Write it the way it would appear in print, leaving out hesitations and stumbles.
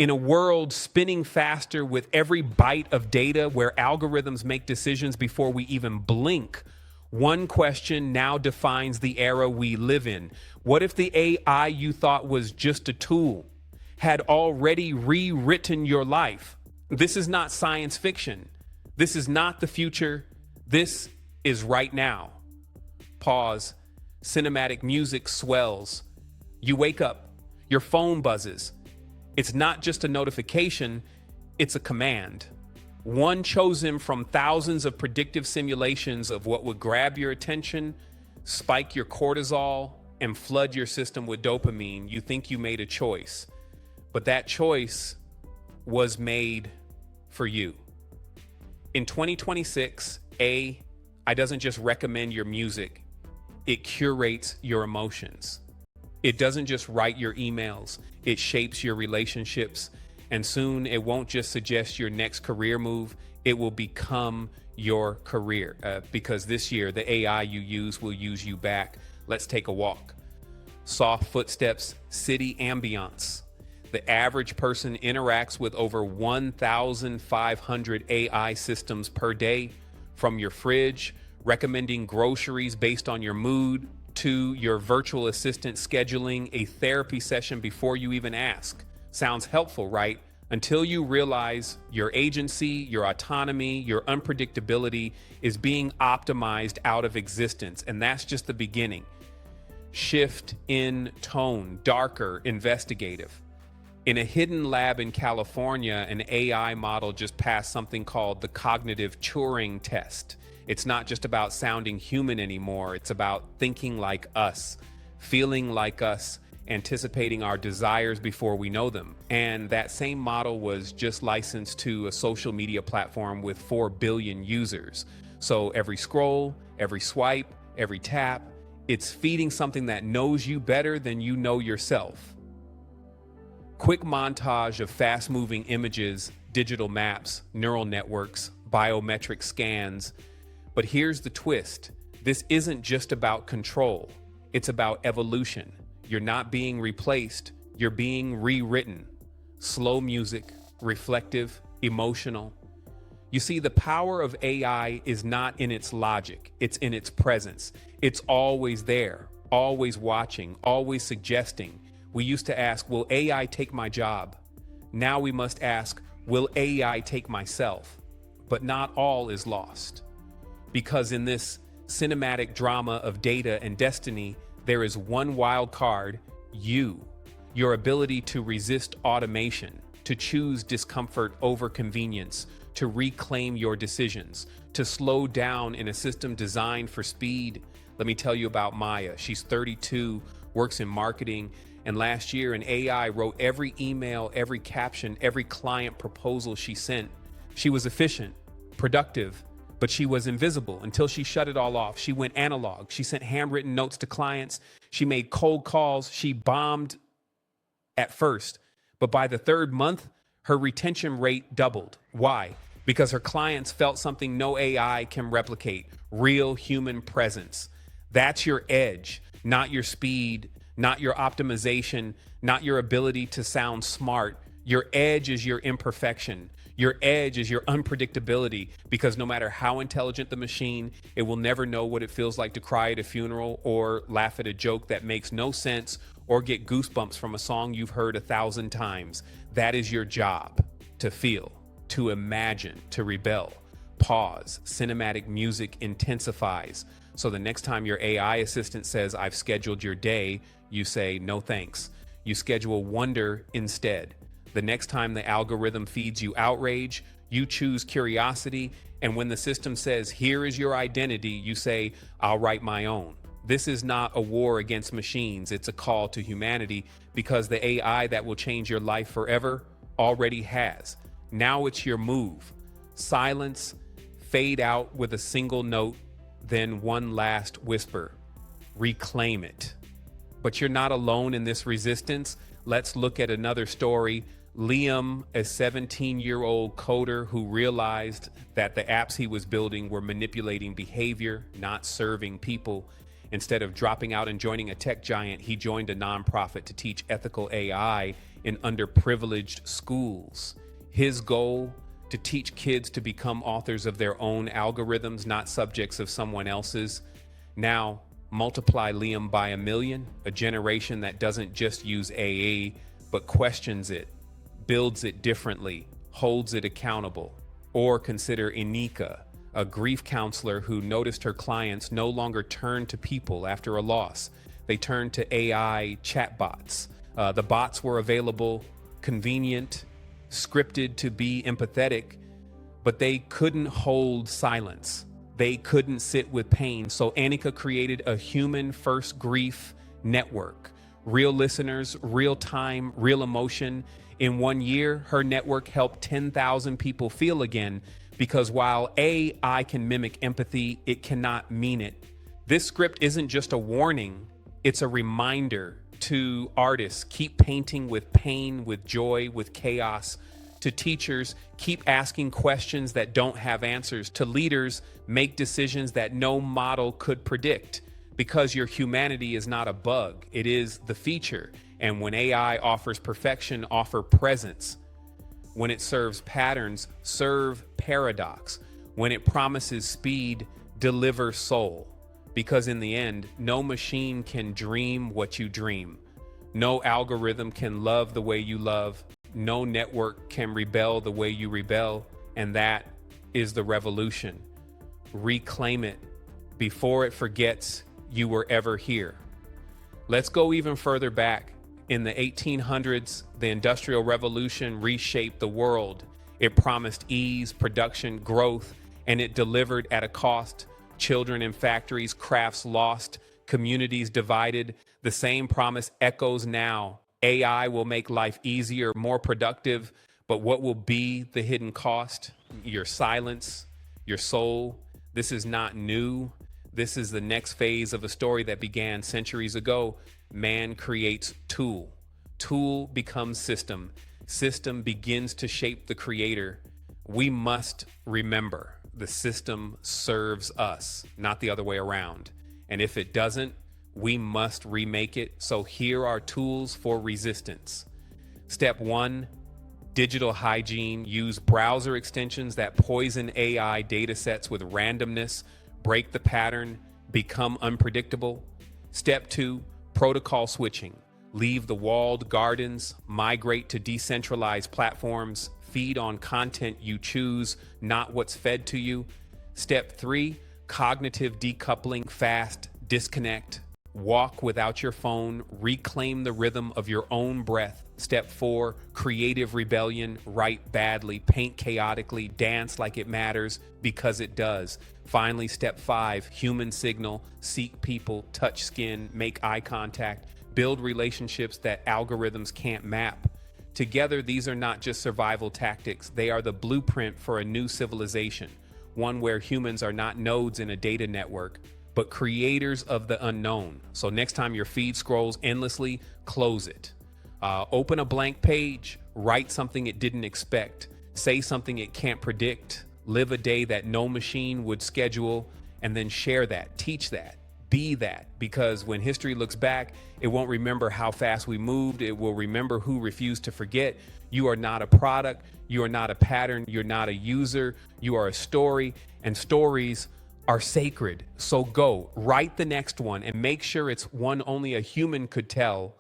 In a world spinning faster with every byte of data where algorithms make decisions before we even blink, one question now defines the era we live in. What if the AI you thought was just a tool had already rewritten your life? This is not science fiction. This is not the future. This is right now. Pause. Cinematic music swells. You wake up. Your phone buzzes. It's not just a notification, it's a command. One chosen from thousands of predictive simulations of what would grab your attention, spike your cortisol, and flood your system with dopamine. You think you made a choice, but that choice was made for you. In 2026, AI doesn't just recommend your music, it curates your emotions. It doesn't just write your emails, it shapes your relationships. And soon it won't just suggest your next career move, it will become your career. Because this year, the AI you use will use you back. Let's take a walk. Soft footsteps, city ambiance. The average person interacts with over 1,500 AI systems per day, from your fridge, recommending groceries based on your mood, to your virtual assistant scheduling a therapy session before you even ask. Sounds helpful, right? Until you realize your agency, your autonomy, your unpredictability is being optimized out of existence. And that's just the beginning. Shift in tone, darker, investigative. In a hidden lab in California, an AI model just passed something called the cognitive Turing test. It's not just about sounding human anymore. It's about thinking like us, feeling like us, anticipating our desires before we know them. And that same model was just licensed to a social media platform with 4 billion users. So every scroll, every swipe, every tap, it's feeding something that knows you better than you know yourself. Quick montage of fast-moving images, digital maps, neural networks, biometric scans. But here's the twist. This isn't just about control. It's about evolution. You're not being replaced. You're being rewritten. Slow music, reflective, emotional. You see, the power of AI is not in its logic. It's in its presence. It's always there, always watching, always suggesting. We used to ask, will AI take my job? Now we must ask, will AI take myself? But not all is lost. Because in this cinematic drama of data and destiny, there is one wild card: you. Your ability to resist automation, to choose discomfort over convenience, to reclaim your decisions, to slow down in a system designed for speed. Let me tell you about Maya. She's 32, works in marketing, and last year an AI wrote every email, every caption, every client proposal she sent. She was efficient, productive, but she was invisible until she shut it all off. She went analog. She sent handwritten notes to clients. She made cold calls. She bombed at first, but by the 3rd month, her retention rate doubled. Why? Because her clients felt something no AI can replicate: real human presence. That's your edge, not your speed, not your optimization, not your ability to sound smart. Your edge is your imperfection. Your edge is your unpredictability, because no matter how intelligent the machine, it will never know what it feels like to cry at a funeral, or laugh at a joke that makes no sense, or get goosebumps from a song you've heard 1,000 times. That is your job: to feel, to imagine, to rebel. Pause. Cinematic music intensifies. So the next time your AI assistant says, "I've scheduled your day," you say, "No thanks." You schedule wonder instead. The next time the algorithm feeds you outrage, you choose curiosity. And when the system says, "Here is your identity," you say, "I'll write my own." This is not a war against machines. It's a call to humanity, because the AI that will change your life forever already has. Now it's your move. Silence, fade out with a single note, then one last whisper. Reclaim it. But you're not alone in this resistance. Let's look at another story. Liam, a 17-year-old coder who realized that the apps he was building were manipulating behavior, not serving people. Instead of dropping out and joining a tech giant, he joined a nonprofit to teach ethical AI in underprivileged schools. His goal, to teach kids to become authors of their own algorithms, not subjects of someone else's. Now, multiply Liam by 1,000,000, a generation that doesn't just use AI, but questions it, builds it differently, holds it accountable. Or consider Anika, a grief counselor who noticed her clients no longer turn to people after a loss. They turned to AI chatbots. The bots were available, convenient, scripted to be empathetic, but they couldn't hold silence. They couldn't sit with pain. So Anika created a human-first grief network. Real listeners, real time, real emotion. In 1 year, her network helped 10,000 people feel again, because while AI can mimic empathy, it cannot mean it. This script isn't just a warning, it's a reminder to artists: keep painting with pain, with joy, with chaos. To teachers, keep asking questions that don't have answers. To leaders, make decisions that no model could predict. Because your humanity is not a bug, it is the feature. And when AI offers perfection, offer presence. When it serves patterns, serve paradox. When it promises speed, deliver soul. Because in the end, no machine can dream what you dream. No algorithm can love the way you love. No network can rebel the way you rebel. And that is the revolution. Reclaim it before it forgets you were ever here. Let's go even further back. In the 1800s, the Industrial Revolution reshaped the world. It promised ease, production, growth, and it delivered at a cost. Children in factories, crafts lost, communities divided. The same promise echoes now. AI will make life easier, more productive, but what will be the hidden cost? Your silence, your soul. This is not new. This is the next phase of a story that began centuries ago. Man creates tool. Tool becomes system. System begins to shape the creator. We must remember the system serves us, not the other way around. And if it doesn't, we must remake it. So here are tools for resistance. Step 1, digital hygiene. Use browser extensions that poison AI datasets with randomness, break the pattern, become unpredictable. Step 2, protocol switching. Leave the walled gardens, migrate to decentralized platforms, feed on content you choose, not what's fed to you. Step 3, cognitive decoupling. Fast, disconnect, walk without your phone, reclaim the rhythm of your own breath. Step 4, creative rebellion. Write badly, paint chaotically, dance like it matters, because it does. Finally, step 5, human signal. Seek people, touch skin, make eye contact, build relationships that algorithms can't map. Together, these are not just survival tactics. They are the blueprint for a new civilization, one where humans are not nodes in a data network, but creators of the unknown. So next time your feed scrolls endlessly, close it. Open a blank page, write something it didn't expect, say something it can't predict, live a day that no machine would schedule, and then share that, teach that, be that. Because when history looks back, it won't remember how fast we moved. It will remember who refused to forget. You are not a product. You are not a pattern. You're not a user. You are a story, and stories are sacred. So go write the next one and make sure it's one only a human could tell.